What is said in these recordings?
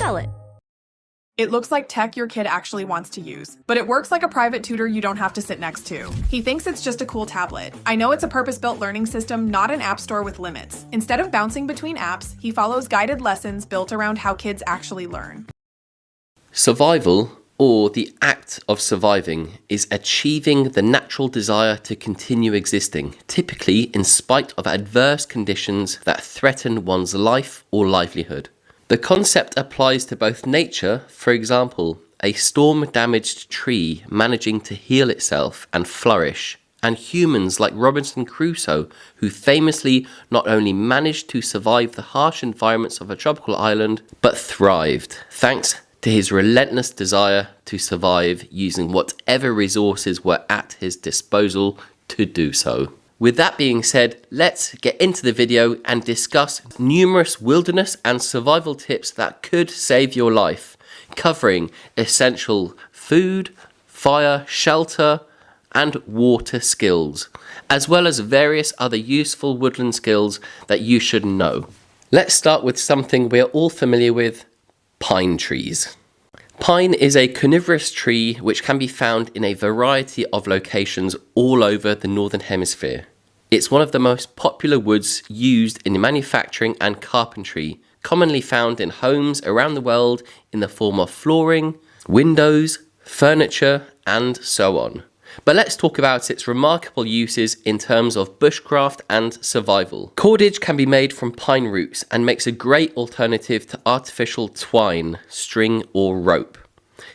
sell it. It looks like tech your kid actually wants to use, but it works like a private tutor you don't have to sit next to. He thinks it's just a cool tablet. I know it's a purpose-built learning system, not an app store with limits. Instead of bouncing between apps, he follows guided lessons built around how kids actually learn. Survival, or the act of surviving, is achieving the natural desire to continue existing, typically in spite of adverse conditions that threaten one's life or livelihood. The concept applies to both nature, for example, a storm-damaged tree managing to heal itself and flourish, and humans like Robinson Crusoe, who famously not only managed to survive the harsh environments of a tropical island, but thrived, thanks to his relentless desire to survive using whatever resources were at his disposal to do so. With that being said, let's get into the video and discuss numerous wilderness and survival tips that could save your life, covering essential food, fire, shelter, and water skills, as well as various other useful woodland skills that you should know. Let's start with something we're all familiar with: pine trees. Pine is a coniferous tree which can be found in a variety of locations all over the Northern Hemisphere. It's one of the most popular woods used in manufacturing and carpentry, commonly found in homes around the world in the form of flooring, windows, furniture, and so on. But let's talk about its remarkable uses in terms of bushcraft and survival. Cordage can be made from pine roots and makes a great alternative to artificial twine, string, or rope.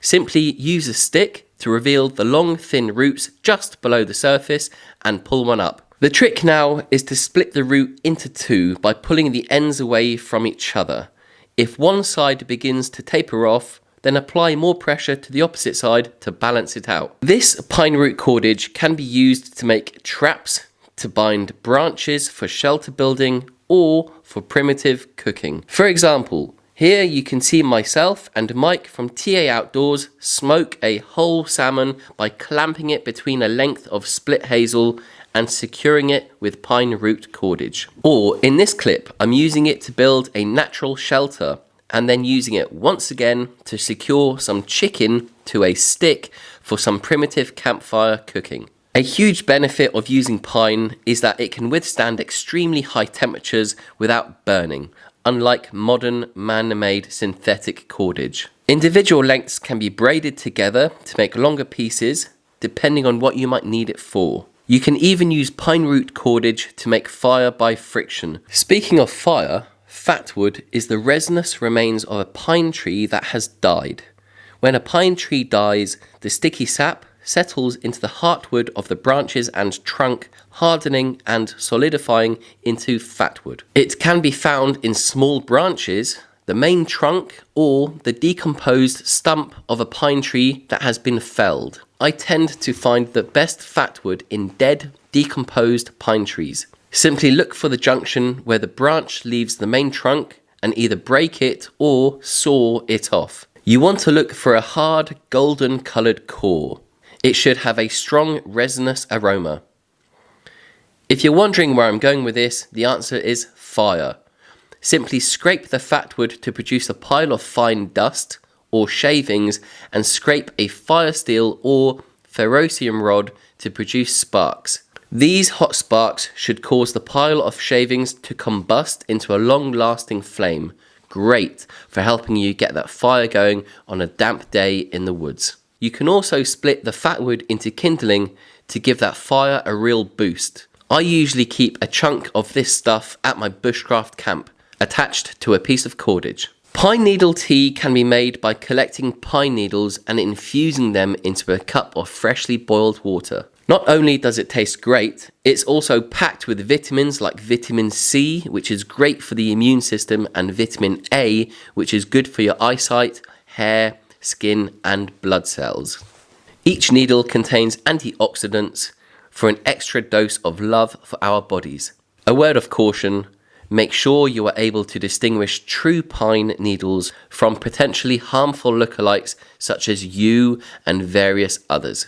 Simply use a stick to reveal the long, thin roots just below the surface and pull one up. The trick now is to split the root into two by pulling the ends away from each other. If one side begins to taper off, then apply more pressure to the opposite side to balance it out. This pine root cordage can be used to make traps, to bind branches for shelter building, or for primitive cooking. For example, here you can see myself and Mike from TA Outdoors smoke a whole salmon by clamping it between a length of split hazel and securing it with pine root cordage. Or in this clip, I'm using it to build a natural shelter and then using it once again to secure some chicken to a stick for some primitive campfire cooking. A huge benefit of using pine is that it can withstand extremely high temperatures without burning, unlike modern man-made synthetic cordage. Individual lengths can be braided together to make longer pieces, depending on what you might need it for. You can even use pine root cordage to make fire by friction. Speaking of fire, fatwood is the resinous remains of a pine tree that has died. When a pine tree dies, the sticky sap settles into the heartwood of the branches and trunk, hardening and solidifying into fatwood. It can be found in small branches, the main trunk, or the decomposed stump of a pine tree that has been felled. I tend to find the best fatwood in dead, decomposed pine trees. Simply look for the junction where the branch leaves the main trunk and either break it or saw it off. You want to look for a hard, golden coloured core. It should have a strong resinous aroma. If you're wondering where I'm going with this, the answer is fire. Simply scrape the fatwood to produce a pile of fine dust or shavings and scrape a fire steel or ferrocium rod to produce sparks. These hot sparks should cause the pile of shavings to combust into a long-lasting flame. Great for helping you get that fire going on a damp day in the woods. You can also split the fatwood into kindling to give that fire a real boost. I usually keep a chunk of this stuff at my bushcraft camp, attached to a piece of cordage. Pine needle tea can be made by collecting pine needles and infusing them into a cup of freshly boiled water. Not only does it taste great, it's also packed with vitamins like vitamin C, which is great for the immune system, and vitamin A, which is good for your eyesight, hair, skin, and blood cells. Each needle contains antioxidants for an extra dose of love for our bodies. A word of caution: make sure you are able to distinguish true pine needles from potentially harmful lookalikes such as yew and various others.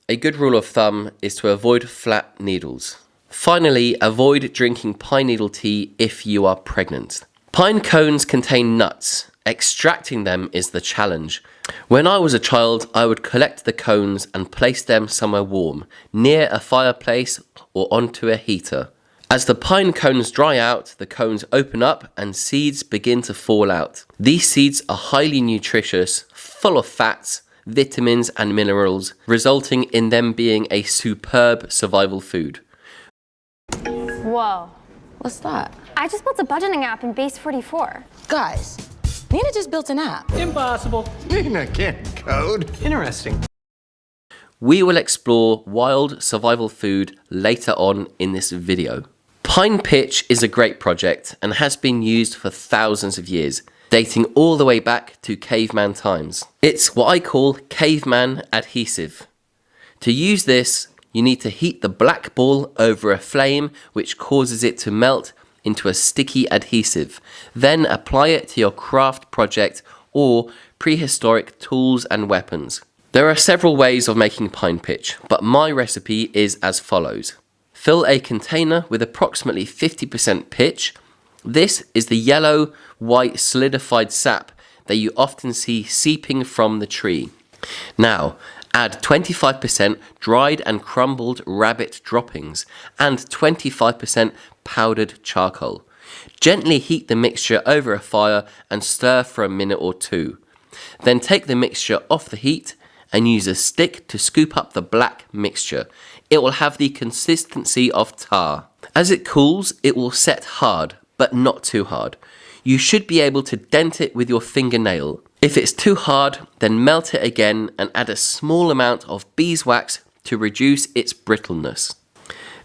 A good rule of thumb is to avoid flat needles. Finally, avoid drinking pine needle tea if you are pregnant. Pine cones contain nuts, Extracting them is the challenge. When I was a child, I would collect the cones and place them somewhere warm, near a fireplace or onto a heater. As the pine cones dry out, the cones open up and seeds begin to fall out. These seeds are highly nutritious, full of fats, vitamins and minerals, resulting in them being a superb survival food. Whoa. What's that? I just built a budgeting app in Base 44. Guys, Nina just built an app. Impossible. Nina can't code. Interesting. We will explore wild survival food later on in this video. Pine pitch is a great project and has been used for thousands of years, dating all the way back to caveman times. It's what I call caveman adhesive. To use this, you need to heat the black ball over a flame which causes it to melt into a sticky adhesive. Then apply it to your craft project or prehistoric tools and weapons. There are several ways of making pine pitch, but my recipe is as follows. Fill a container with approximately 50% pitch. This is the yellow, white solidified sap that you often see seeping from the tree. Now, add 25% dried and crumbled rabbit droppings and 25% powdered charcoal. Gently heat the mixture over a fire and stir for a minute or two. Then take the mixture off the heat and use a stick to scoop up the black mixture. It will have the consistency of tar. As it cools, it will set hard, but not too hard. You should be able to dent it with your fingernail. If it's too hard, then melt it again and add a small amount of beeswax to reduce its brittleness.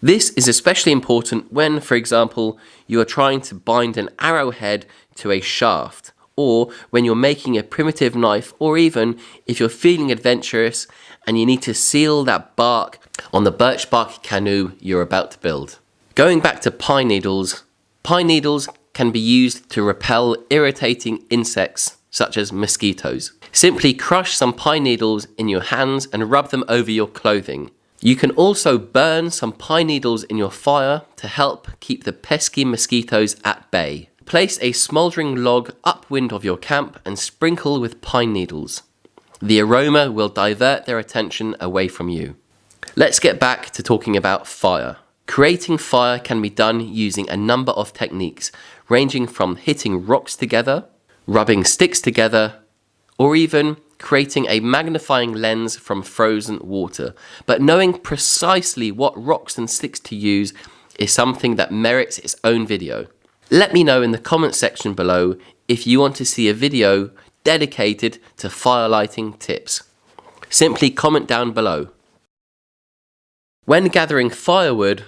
This is especially important when, for example, you are trying to bind an arrowhead to a shaft, or when you're making a primitive knife, or even if you're feeling adventurous and you need to seal that bark on the birch bark canoe you're about to build. Going back to pine needles can be used to repel irritating insects such as mosquitoes. Simply crush some pine needles in your hands and rub them over your clothing. You can also burn some pine needles in your fire to help keep the pesky mosquitoes at bay. Place a smouldering log upwind of your camp and sprinkle with pine needles. The aroma will divert their attention away from you. Let's get back to talking about fire. Creating fire can be done using a number of techniques, ranging from hitting rocks together, rubbing sticks together, or even creating a magnifying lens from frozen water. But knowing precisely what rocks and sticks to use is something that merits its own video. Let me know in the comment section below if you want to see a video dedicated to fire lighting tips. Simply comment down below. When gathering firewood,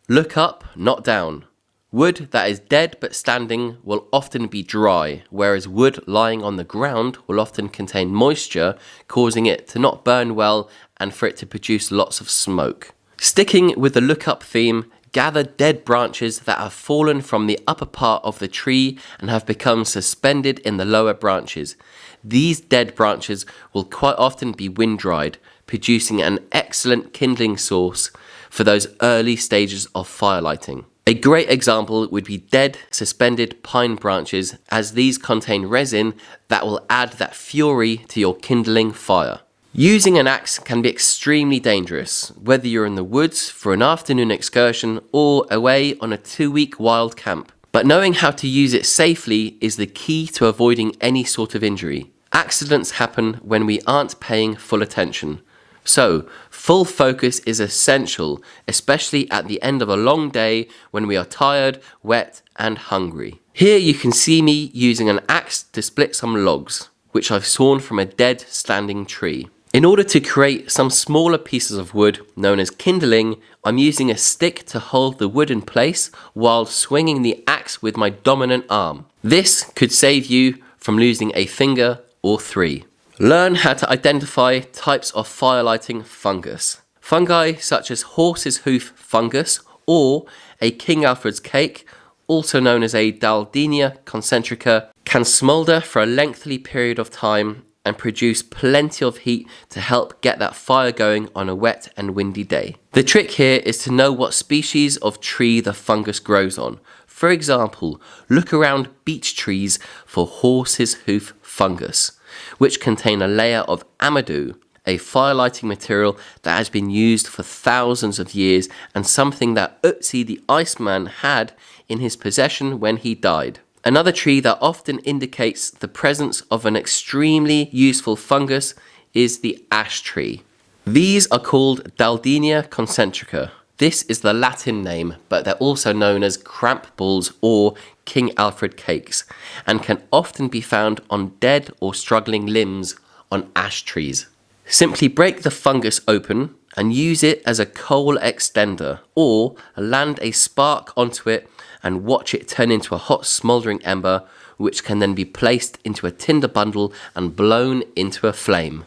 look up, not down. Wood that is dead but standing will often be dry, whereas wood lying on the ground will often contain moisture, causing it to not burn well and for it to produce lots of smoke. Sticking with the look up theme, gather dead branches that have fallen from the upper part of the tree and have become suspended in the lower branches. These dead branches will quite often be wind dried, producing an excellent kindling source for those early stages of fire lighting. A great example would be dead, suspended pine branches, as these contain resin that will add that fury to your kindling fire. Using an axe can be extremely dangerous, whether you're in the woods for an afternoon excursion or away on a 2-week wild camp. But knowing how to use it safely is the key to avoiding any sort of injury. Accidents happen when we aren't paying full attention. So, full focus is essential, especially at the end of a long day when we are tired, wet, and hungry. Here you can see me using an axe to split some logs, which I've sawn from a dead standing tree. In order to create some smaller pieces of wood, known as kindling, I'm using a stick to hold the wood in place while swinging the axe with my dominant arm. This could save you from losing a finger or 3. Learn how to identify types of fire lighting fungus. Fungi such as horse's hoof fungus or a King Alfred's cake, also known as a Daldenia concentrica, can smolder for a lengthy period of time and produce plenty of heat to help get that fire going on a wet and windy day. The trick here is to know what species of tree the fungus grows on. For example, look around beech trees for horse's hoof fungus, which contain a layer of amadou, a fire-lighting material that has been used for thousands of years and something that Ötzi the Iceman had in his possession when he died. Another tree that often indicates the presence of an extremely useful fungus is the ash tree. These are called Daldinia concentrica. This is the Latin name, but they're also known as cramp balls or King Alfred cakes, and can often be found on dead or struggling limbs on ash trees. Simply break the fungus open and use it as a coal extender, or land a spark onto it and watch it turn into a hot smouldering ember, which can then be placed into a tinder bundle and blown into a flame.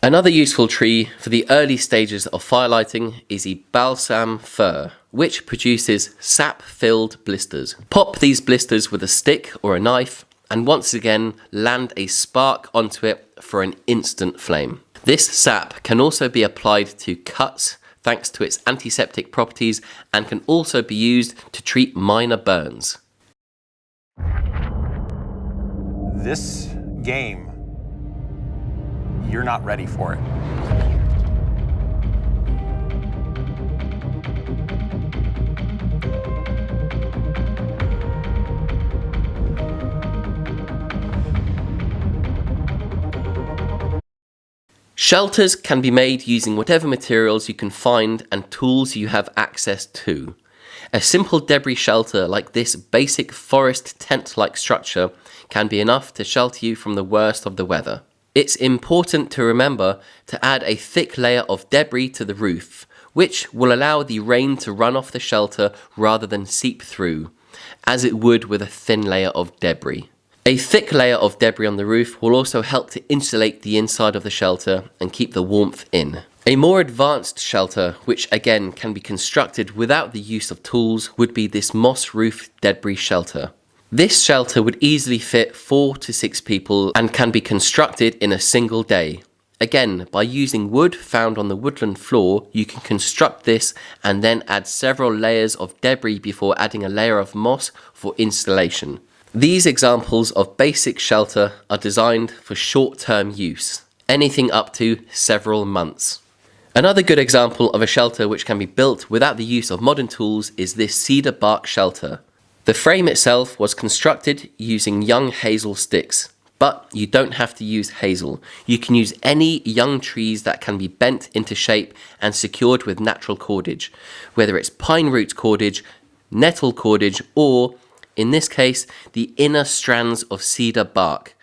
Another useful tree for the early stages of firelighting is the balsam fir, which produces sap-filled blisters. Pop these blisters with a stick or a knife, and once again land a spark onto it for an instant flame. This sap can also be applied to cuts thanks to its antiseptic properties, and can also be used to treat minor burns. This game, you're not ready for it. Shelters can be made using whatever materials you can find and tools you have access to. A simple debris shelter like this basic forest tent-like structure can be enough to shelter you from the worst of the weather. It's important to remember to add a thick layer of debris to the roof, which will allow the rain to run off the shelter rather than seep through, as it would with a thin layer of debris. A thick layer of debris on the roof will also help to insulate the inside of the shelter and keep the warmth in. A more advanced shelter, which again can be constructed without the use of tools, would be this moss roof debris shelter. This shelter would easily fit 4 to 6 people and can be constructed in a single day. Again, by using wood found on the woodland floor, you can construct this and then add several layers of debris before adding a layer of moss for installation. These examples of basic shelter are designed for short-term use, anything up to several months. Another good example of a shelter which can be built without the use of modern tools is this cedar bark shelter. The frame itself was constructed using young hazel sticks, but you don't have to use hazel. You can use any young trees that can be bent into shape and secured with natural cordage, whether it's pine root cordage, nettle cordage, or in this case, the inner strands of cedar bark,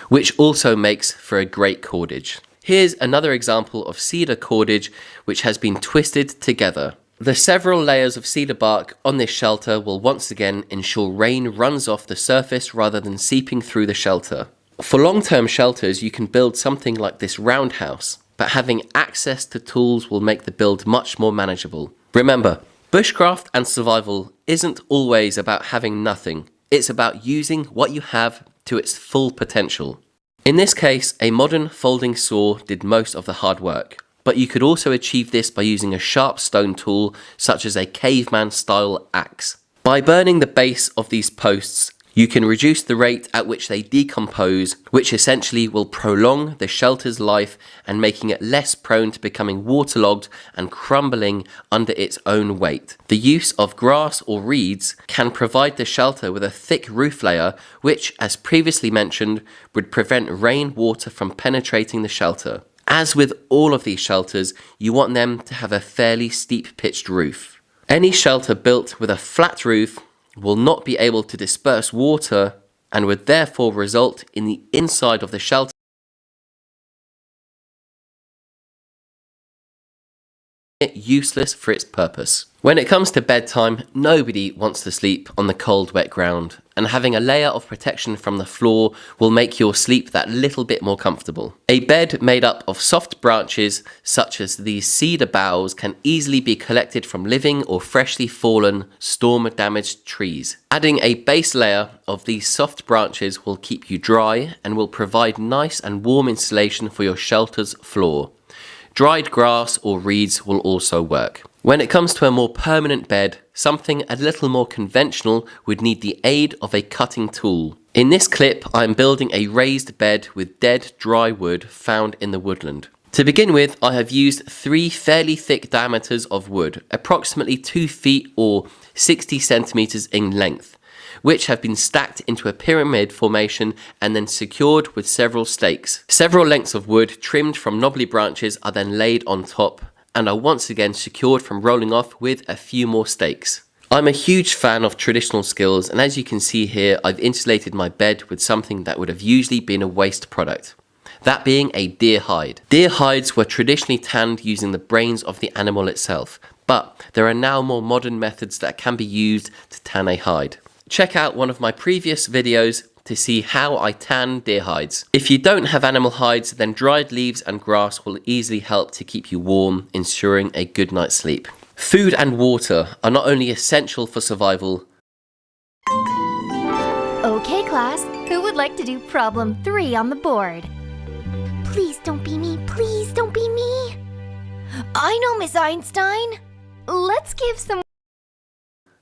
which also makes for a great cordage. Here's another example of cedar cordage which has been twisted together. The several layers of cedar bark on this shelter will once again ensure rain runs off the surface rather than seeping through the shelter. For long-term shelters, you can build something like this roundhouse, but having access to tools will make the build much more manageable. Remember, bushcraft and survival isn't always about having nothing. It's about using what you have to its full potential. In this case, a modern folding saw did most of the hard work, but you could also achieve this by using a sharp stone tool such as a caveman-style axe. By burning the base of these posts, you can reduce the rate at which they decompose, which essentially will prolong the shelter's life and making it less prone to becoming waterlogged and crumbling under its own weight. The use of grass or reeds can provide the shelter with a thick roof layer, which, as previously mentioned, would prevent rainwater from penetrating the shelter. As with all of these shelters, you want them to have a fairly steep pitched roof. Any shelter built with a flat roof will not be able to disperse water and would therefore result in the inside of the shelter useless for its purpose. When it comes to bedtime, nobody wants to sleep on the cold, wet ground, and having a layer of protection from the floor will make your sleep that little bit more comfortable. A bed made up of soft branches, such as these cedar boughs, can easily be collected from living or freshly fallen, storm-damaged trees. Adding a base layer of these soft branches will keep you dry and will provide nice and warm insulation for your shelter's floor. Dried grass or reeds will also work. When it comes to a more permanent bed, something a little more conventional would need the aid of a cutting tool. In this clip, I'm building a raised bed with dead dry wood found in the woodland. To begin with, I have used 3 fairly thick diameters of wood, approximately 2 feet or 60 centimeters in length, which have been stacked into a pyramid formation and then secured with several stakes. Several lengths of wood trimmed from knobbly branches are then laid on top and are once again secured from rolling off with a few more stakes. I'm a huge fan of traditional skills, and as you can see here, I've insulated my bed with something that would have usually been a waste product. That being a deer hide. Deer hides were traditionally tanned using the brains of the animal itself, but there are now more modern methods that can be used to tan a hide. Check out one of my previous videos to see how I tan deer hides. If you don't have animal hides, then dried leaves and grass will easily help to keep you warm, ensuring a good night's sleep. Food and water are not only essential for survival. Okay, class, who would like to do problem 3 on the board? Please don't be me, please don't be me. I know, Miss Einstein. Let's give some...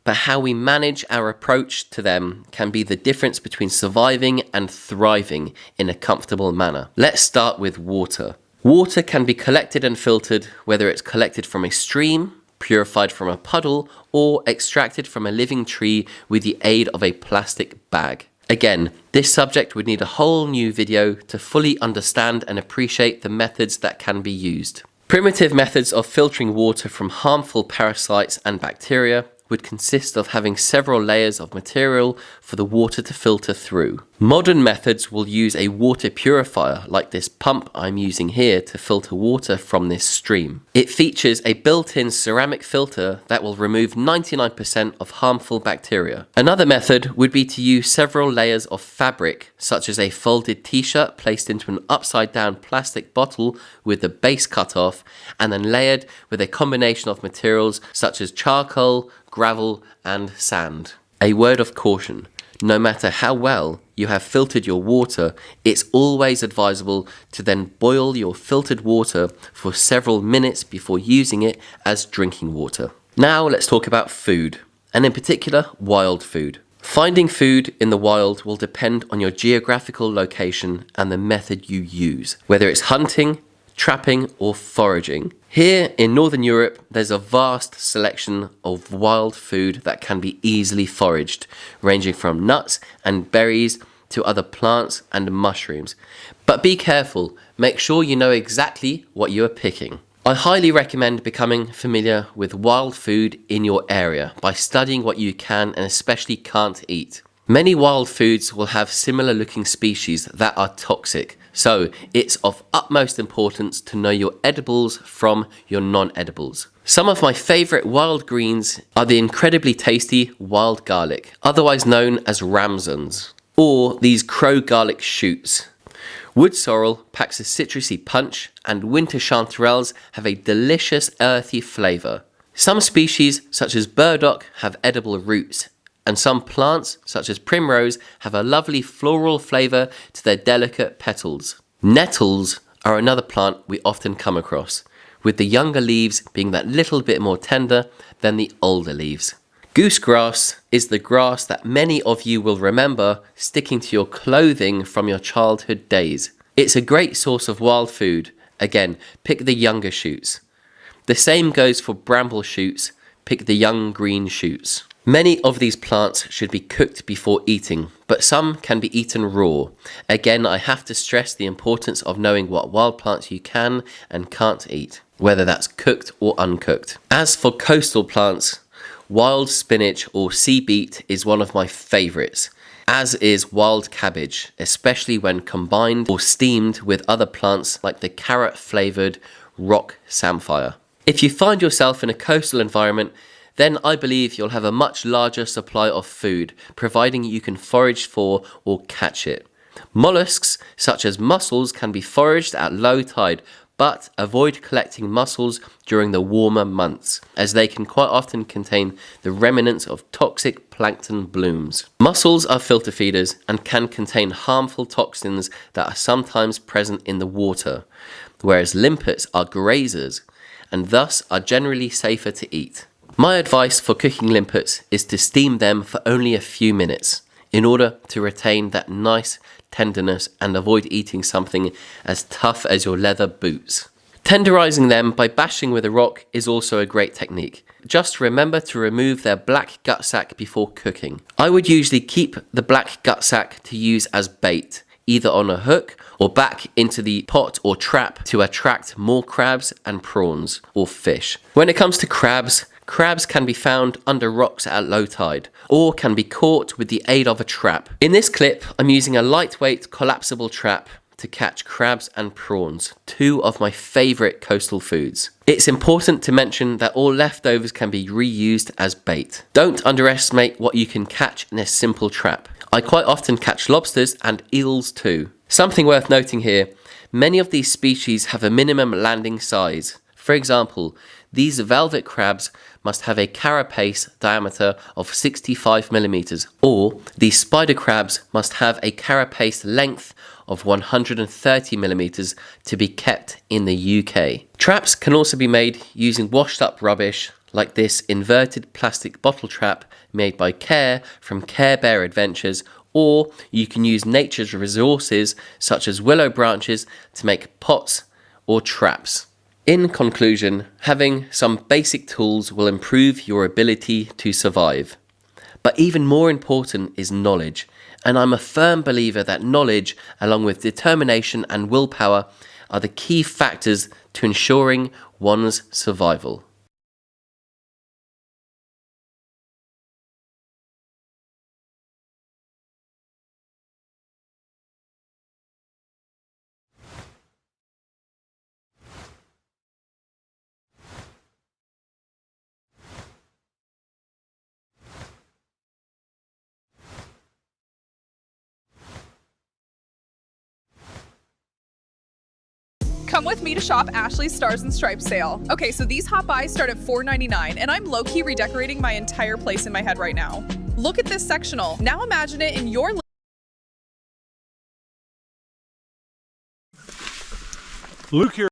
But how we manage our approach to them can be the difference between surviving and thriving in a comfortable manner. Let's start with water. Water can be collected and filtered, whether it's collected from a stream, purified from a puddle, or extracted from a living tree with the aid of a plastic bag. Again, this subject would need a whole new video to fully understand and appreciate the methods that can be used. Primitive methods of filtering water from harmful parasites and bacteria would consist of having several layers of material for the water to filter through. Modern methods will use a water purifier like this pump I'm using here to filter water from this stream. It features a built-in ceramic filter that will remove 99% of harmful bacteria. Another method would be to use several layers of fabric, such as a folded t-shirt placed into an upside-down plastic bottle with the base cut off, and then layered with a combination of materials such as charcoal, gravel, and sand. A word of caution: no matter how well you have filtered your water, it's always advisable to then boil your filtered water for several minutes before using it as drinking water. Now let's talk about food, and in particular, wild food. Finding food in the wild will depend on your geographical location and the method you use, whether it's hunting, trapping, or foraging. Here in Northern Europe, there's a vast selection of wild food that can be easily foraged, ranging from nuts and berries to other plants and mushrooms. But be careful, make sure you know exactly what you are picking. I highly recommend becoming familiar with wild food in your area by studying what you can and especially can't eat. Many wild foods will have similar looking species that are toxic, so it's of utmost importance to know your edibles from your non-edibles. Some of my favourite wild greens are the incredibly tasty wild garlic, otherwise known as ramsons, or these crow garlic shoots. Wood sorrel packs a citrusy punch, and winter chanterelles have a delicious earthy flavour. Some species, such as burdock, have edible roots, and some plants, such as primrose, have a lovely floral flavour to their delicate petals. Nettles are another plant we often come across, with the younger leaves being that little bit more tender than the older leaves. Goosegrass is the grass that many of you will remember sticking to your clothing from your childhood days. It's a great source of wild food. Again, pick the younger shoots. The same goes for bramble shoots. Pick the young green shoots. Many of these plants should be cooked before eating, but some can be eaten raw. Again, I have to stress the importance of knowing what wild plants you can and can't eat, whether that's cooked or uncooked. As for coastal plants, wild spinach or sea beet is one of my favourites, as is wild cabbage, especially when combined or steamed with other plants like the carrot-flavoured rock samphire. If you find yourself in a coastal environment, then I believe you'll have a much larger supply of food, providing you can forage for or catch it. Mollusks, such as mussels, can be foraged at low tide, but avoid collecting mussels during the warmer months, as they can quite often contain the remnants of toxic plankton blooms. Mussels are filter feeders and can contain harmful toxins that are sometimes present in the water, whereas limpets are grazers, and thus are generally safer to eat. My advice for cooking limpets is to steam them for only a few minutes in order to retain that nice tenderness and avoid eating something as tough as your leather boots. Tenderizing them by bashing with a rock is also a great technique. Just remember to remove their black gut sac before cooking. I would usually keep the black gut sac to use as bait, either on a hook or back into the pot or trap to attract more crabs and prawns or fish. When it comes to crabs, crabs can be found under rocks at low tide or can be caught with the aid of a trap. In this clip, I'm using a lightweight collapsible trap to catch crabs and prawns, two of my favourite coastal foods. It's important to mention that all leftovers can be reused as bait. Don't underestimate what you can catch in a simple trap. I quite often catch lobsters and eels too. Something worth noting here, many of these species have a minimum landing size. For example, these velvet crabs must have a carapace diameter of 65 millimeters, or these spider crabs must have a carapace length of 130 millimeters to be kept in the UK. Traps can also be made using washed up rubbish like this inverted plastic bottle trap made by Care from Care Bear Adventures, or you can use nature's resources such as willow branches to make pots or traps. In conclusion, having some basic tools will improve your ability to survive. But even more important is knowledge, and I'm a firm believer that knowledge, along with determination and willpower, are the key factors to ensuring one's survival. Come with me to shop Ashley's Stars and Stripes sale. Okay, so these hot buys start at $4.99, and I'm low-key redecorating my entire place in my head right now. Look at this sectional. Now imagine it in your Luke here.